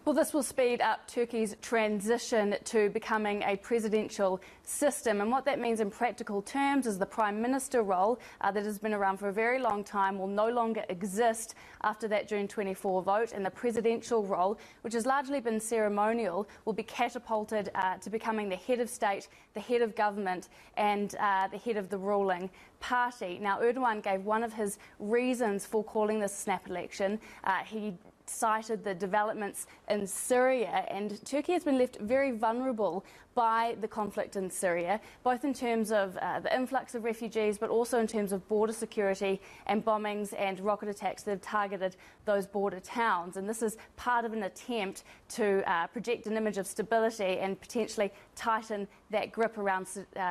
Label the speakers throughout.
Speaker 1: Well, this will speed up Turkey's transition to becoming a presidential system. And what that means in practical terms is the Prime Minister role that has been around for a very long time will no longer exist after that June 24 vote. And the presidential role, which has largely been ceremonial, will be catapulted to becoming the head of state, the head of government and the head of the ruling party. Now, Erdogan gave one of his reasons for calling this snap election. He cited the developments in Syria, and Turkey has been left very vulnerable by the conflict in Syria, both in terms of the influx of refugees, but also in terms of border security and bombings and rocket attacks that have targeted those border towns. And this is part of an attempt to project an image of stability and potentially tighten that grip around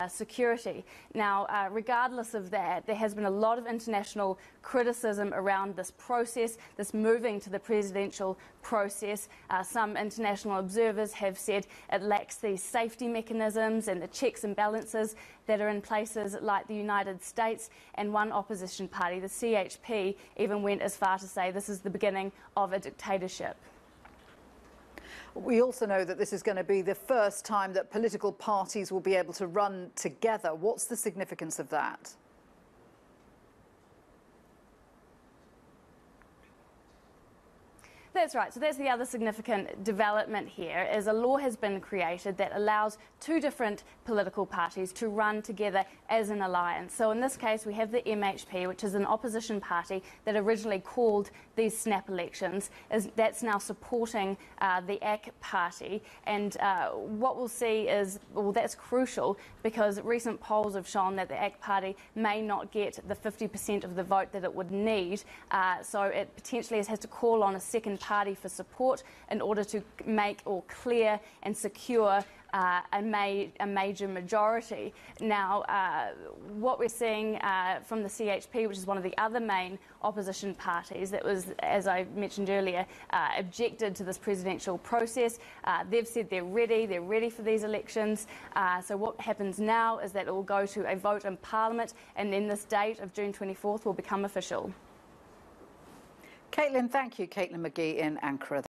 Speaker 1: security. Now, regardless of that, there has been a lot of international criticism around this process, this moving to the presidential process. Some international observers have said it lacks the safety mechanisms and the checks and balances that are in places like the United States, and one opposition party, the CHP, even went as far to say this is the beginning of a dictatorship.
Speaker 2: We also know that this is going to be the first time that political parties will be able to run together. What's the significance of that?
Speaker 1: That's right. So that's the other significant development here, is a law has been created that allows two different political parties to run together as an alliance. So in this case, we have the MHP, which is an opposition party that originally called these snap elections. That's now supporting the AK party. And what we'll see is, well, that's crucial because recent polls have shown that the AK party may not get the 50% of the vote that it would need. So it potentially has to call on a second party for support in order to make or clear and secure a major majority. Now, what we're seeing from the CHP, which is one of the other main opposition parties that was, as I mentioned earlier, objected to this presidential process, they've said they're ready for these elections. So what happens now is that it will go to a vote in Parliament, and then this date of June 24th will become official.
Speaker 2: Caitlin, thank you. Caitlin McGee in Ankara.